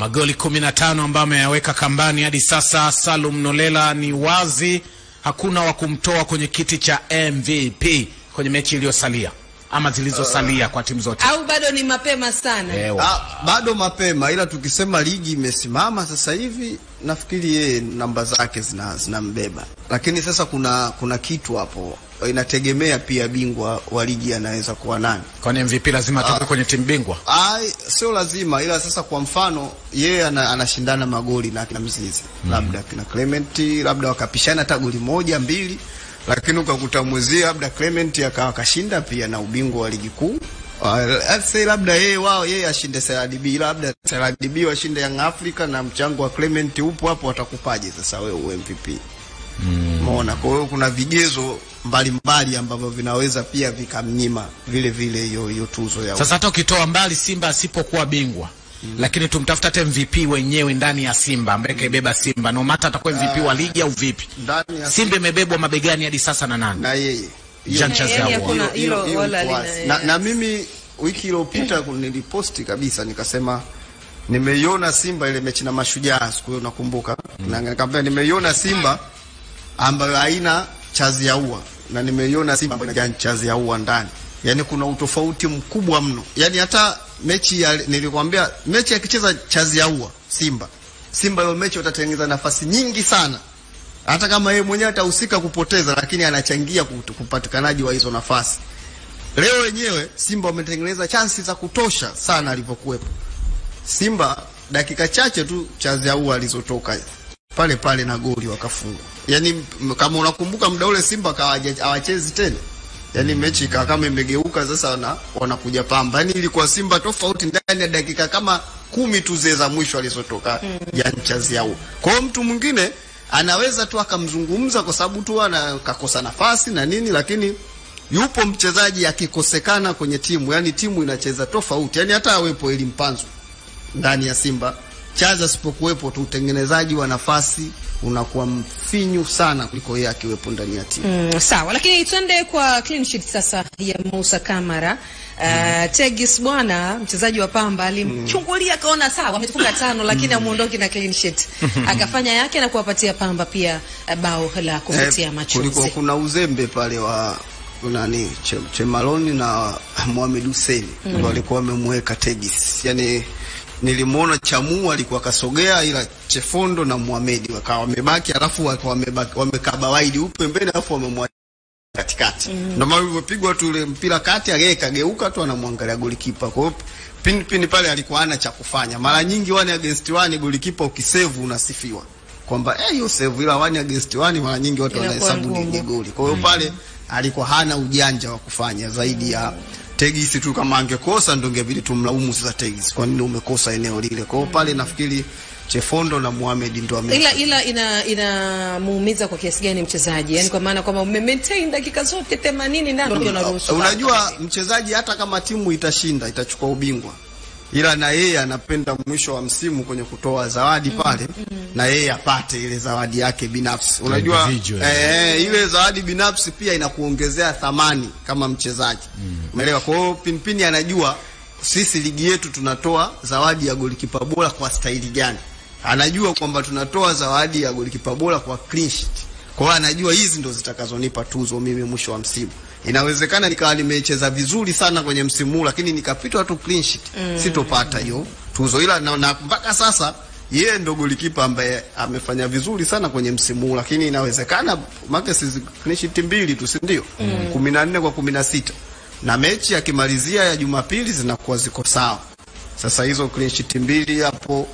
Magoli 15 ambayo ameyaweka kambani hadi sasa. Salum Nolela ni wazi hakuna wa kumtoa kwenye kiti cha MVP kwenye mechi iliyosalia ama zilizosalia kwa timu zote. Au bado ni mapema sana? Bado mapema, ila tukisema ligi imesimama sasa hivi nafikiri yeye namba zake zinambeba. Lakini sasa kuna kitu hapo, inategemea pia bingwa wa ligi anaweza kuwa nani. Kwani MVP lazima atoke kwenye timu bingwa? Sio lazima, ila sasa kwa mfano yeye anashindana magoli na kina Mzizi, labda kina Clement, labda wakapishana hata goli moja mbili, lakini ukakuta mwezie labda Clement akashinda pia na ubingwa wa ligi kuu. Say labda yeye ashinde CRDB, labda CRDB washinde Young Africa na mchango wa Clement upo hapo, watakupaje sasa wewe MVP? Umeona? Kwa hiyo kuna vigezo mbalimbali ambavyo vinaweza pia vikamnyima vile hiyo tuzo ya. Sasa hata ukitoa mbali Simba asipokuwa bingwa, lakini tumtafuta hata MVP wenyewe ndani ya Simba ambaye kaibeba Simba, no matter atakuwa MVP wa ligi au vipi. Simba imebebwa mabegani hadi sasa na nani? Na yeye. Na mimi wiki iliyopita niliposti kabisa nikasema nimeiona Simba ile mechi na Mashujaa, siku hiyo nakumbuka. Na nikamwambia nimeiona Simba ambayo haina chazi ya ua na nimeiona Simba ambayo ina chazi ya ua ndani. Yaani kuna utofauti mkubwa mno. Yaani hata mechi nilikwambia mechi akicheza chazi ya ua Simba hiyo mechi watatengeneza nafasi nyingi sana. Hata kama yeye mwenyewe atahusika kupoteza, lakini anachangia kupatikanaji wa hizo nafasi. Leo wenyewe Simba wametengeneza chansi za kutosha sana alipokuwepo. Simba dakika chache tu chazi ya ua alizotoka pale na goli wakafunga. Yaani kama unakumbuka muda ule Simba hawachezi tena. Yaani mechi kama imegeuka sasa wanakuja Pamba. Yaani ilikuwa Simba tofauti ndani ya dakika kama 10 tu za mwisho alizotoka ya chazi ya ua. Kwa hiyo mtu mwingine anaweza tu akamzungumza kwa sababu tu kakosa nafasi na nini, lakini yupo mchezaji akikosekana kwenye timu, yani timu inacheza tofauti. Yani hata awepo Eli Mpanzu ndani ya Simba, chaza sipokuwepo tu utengenezaji wa nafasi unakuwa mfinyu sana kuliko yeye akiwepo ndani ya timu. Sawa, lakini twende kwa clean sheet sasa ya Musa Kamara. Tegis bwana, mchezaji wa Pamba, alimchungulia kaona sawa ametufunga 5 lakini amuondoki na clean sheet. Akafanya yake na kuwapatia Pamba pia bao la kuvutia machozi. Kulikuwa kuna uzembe pale wa nani Chemaloni na Mohamed Hussein ndio walikuwa wamemweka Tegis. Yaani nilimuona Chamu alikuwa kasogea, ila Chefondo na Mohamed wakawa wamebaki, alafu wamekaba wide upe mbele, alafu wamemwacha katikati. Ndio maana ulipigwa tu ile mpira kati, yeye kageuka tu anamwangalia golikipa. Kwa hiyo pin pale alikuwa hana cha kufanya. Mara nyingi 1 against 1 golikipa ukisave unasifiwa kwamba hiyo save, ila 1 against 1 mara nyingi watu wanahesabu ni goli. Kwa hiyo pale alikuwa hana ujanja wa kufanya zaidi ya Tegis tu. Kama angekosa ndio ingebidi tumlaumu sasa Tegis, kwa nini umekosa eneo lile. Kwa hiyo pale nafikiri Chefondo na Mohamed ndio ila inamuumiza kwa kiasi gani mchezaji? Yaani kwa maana kwamba umemaintain dakika zote 80 ndio unaruhusu. Unajua mchezaji hata kama timu itashinda, itachukua ubingwa, ila na yeye anapenda mwisho wa msimu kwenye kutoa zawadi pale na yeye apate ile zawadi yake binafsi. Unajua ile zawadi binafsi pia inakuongezea thamani kama mchezaji. Umeelewa? Kwa hiyo Pinpini anajua sisi ligi yetu tunatoa zawadi ya golikipa bora kwa staili gani. Anajua kwamba tunatoa zawadi ya golikipa bora kwa clean sheet. Kwa hiyo anajua hizi ndo zitakazonipa tuzo mimi mwisho wa msimu. Inawezekana nikawa nimecheza vizuri sana kwenye msimu huu, lakini nikapitwa tu clean sheet, sitopata hiyo tuzo. Ila na mpaka sasa yeye ndo golikipa ambaye amefanya vizuri sana kwenye msimu huu, lakini inawezekana make si clean sheet 2 tu, si ndio? 14 kwa 16. Na mechi akimalizia ya Jumapili zinakuwa ziko sawa. Sasa hizo clean sheet 2 hapo